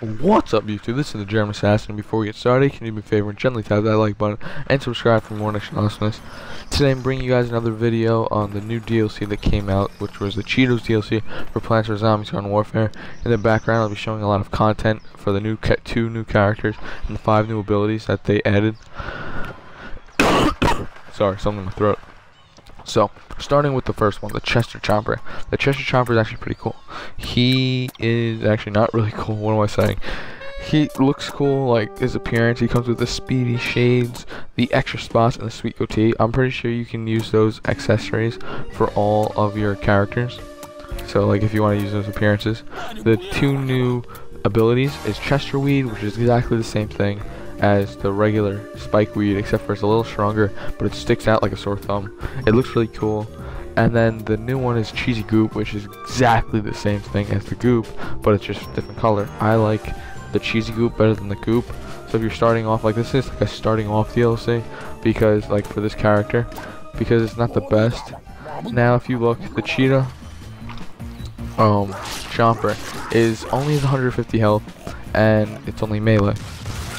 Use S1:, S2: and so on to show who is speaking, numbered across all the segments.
S1: What's up, YouTube? This is the German Assassin. Before we get started, can you do me a favor and gently tap that like button and subscribe for more next awesomeness. Today I'm bringing you guys another video on the new DLC that came out, which was the Cheetah DLC for Plants vs Zombies Garden Warfare. In the background, I'll be showing a lot of content for the two new characters and the 5 new abilities that they added. Sorry, something in my throat. So, starting with the first one, the Chomper. The Chomper is actually pretty cool. He is actually not really cool, what am I saying? He looks cool, like his appearance. He comes with the speedy shades, the extra spots, and the sweet goatee. I'm pretty sure you can use those accessories for all of your characters. So, like, if you want to use those appearances. The 2 new abilities is Chesterweed, which is exactly the same thing as the regular spikeweed, except for it's a little stronger, but it sticks out like a sore thumb. It looks really cool. And then the new one is Cheesy Goop, which is exactly the same thing as the Goop, but it's just a different color. I like the Cheesy Goop better than the Goop. So if you're starting off, like, this is like a starting off DLC, because, like, for this character, because it's not the best. Now if you look, the Cheetah Chomper is only 150 health, and it's only melee,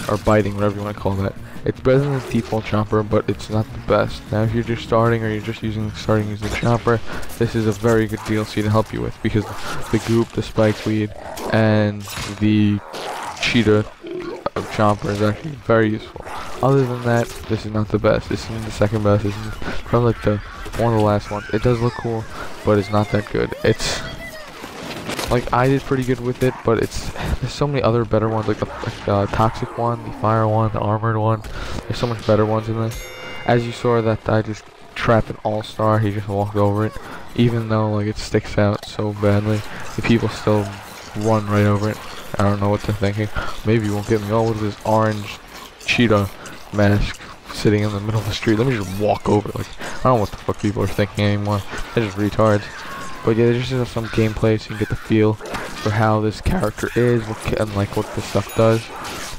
S1: or biting, whatever you want to call that. It's better than the default Chomper, but it's not the best. Now if you're just starting, or you're just starting using Chomper, this is a very good DLC to help you with, because the Goop, the spikeweed, and the Cheetah Chomper is actually very useful. Other than that, this is not the best. This is the second best. This is probably like one of the last ones. It does look cool, but it's not that good. It's like, I did pretty good with it, but there's so many other better ones, like the toxic one, the fire one, the armored one. There's so much better ones in this. As you saw, that I just trapped an all-star. He just walked over it, even though, like, it sticks out so badly. The people still run right over it. I don't know what they're thinking. Maybe you won't get me. Oh, with this orange cheetah mask sitting in the middle of the street. Let me just walk over it. Like, I don't know what the fuck people are thinking anymore. They're just retards. But yeah, there's just some gameplay so you can get the feel for how this character is, and like what this stuff does.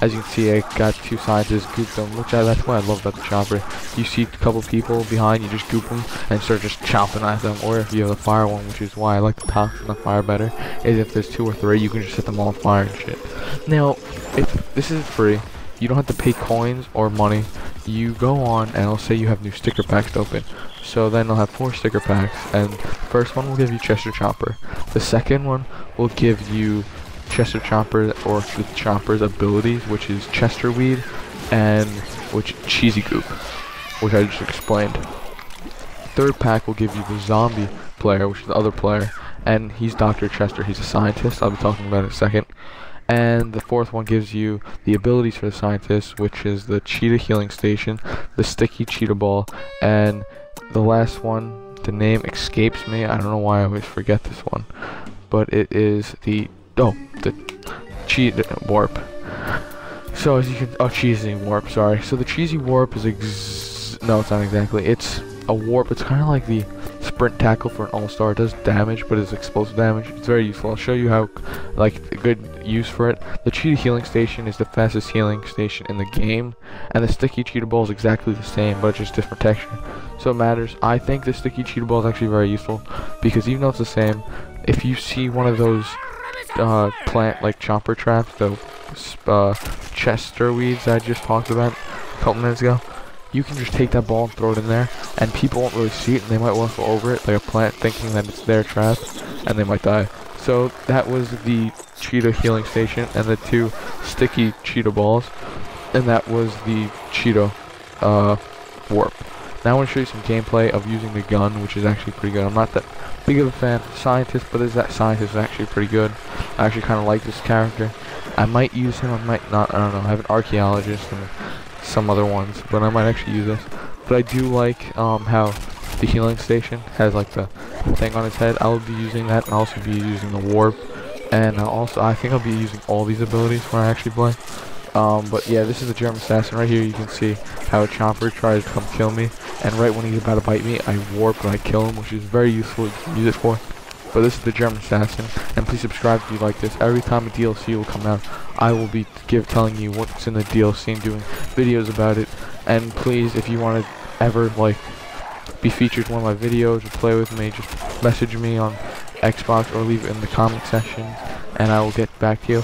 S1: As you can see, I got 2 scientists gooped them, which that's what I love about the Chomper. You see a couple people behind, you just goop them and start just chomping at them. Or if you have the fire one, which is why I like the toxic and the fire better, is if there's 2 or 3, you can just set them all on fire and shit. Now, if this is free, you don't have to pay coins or money. You go on and it'll say you have new sticker packs to open. So then they'll have 4 sticker packs, and the first one will give you Chester Chomper. The second one will give you Chester Chomper, or the Chomper's abilities, which is Chesterweed and Cheesy Goop, which I just explained. Third pack will give you the zombie player, which is the other player, and he's Dr. Chester. He's a scientist. I'll be talking about it in a second. And the fourth one gives you the abilities for the scientist, which is the Cheetah Healing Station, the Sticky Cheetah Ball, and the last one, the name escapes me. I don't know why I always forget this one, but it is the Cheetah Warp. So as you can, Cheesy Warp, sorry. So the Cheesy Warp is no, it's not exactly. It's a warp. It's kind of like the sprint tackle for an all-star. It does damage, but it's explosive damage. It's very useful. I'll show you how, like, a good use for it. The Cheetah Healing Station is the fastest healing station in the game, and the Sticky Cheetah Ball is exactly the same, but it's just different texture. So it matters. I think the Sticky Cheetah Ball is actually very useful, because even though it's the same, if you see one of those plant, like, Chomper traps, the Chesterweeds I just talked about a couple minutes ago, you can just take that ball and throw it in there, and people won't really see it, and they might walk over it like a plant, thinking that it's their trap, and they might die. So that was the Cheetah Healing Station and the 2 Sticky Cheetah Balls, and that was the Cheetah Warp. Now I want to show you some gameplay of using the gun, which is actually pretty good. I'm not that big of a fan of the scientist, but that scientist is actually pretty good. I actually kind of like this character. I might use him, I might not, I don't know. I have an archaeologist and some other ones, but I might actually use this. But I do like how the healing station has, like, the thing on its head. I'll be using that, and I'll also be using the warp, and I think I'll be using all these abilities when I actually play. But yeah, this is the German Assassin. Right here you can see how a Chomper tries to come kill me, and right when he's about to bite me, I warp and I kill him, which is very useful to use it for. But this is the German Assassin, and please subscribe if you like this. Every time a DLC will come out, I will be telling you what's in the DLC and doing videos about it. And please, if you want to ever, like, be featured in one of my videos or play with me, just message me on Xbox or leave it in the comment section, and I will get back to you.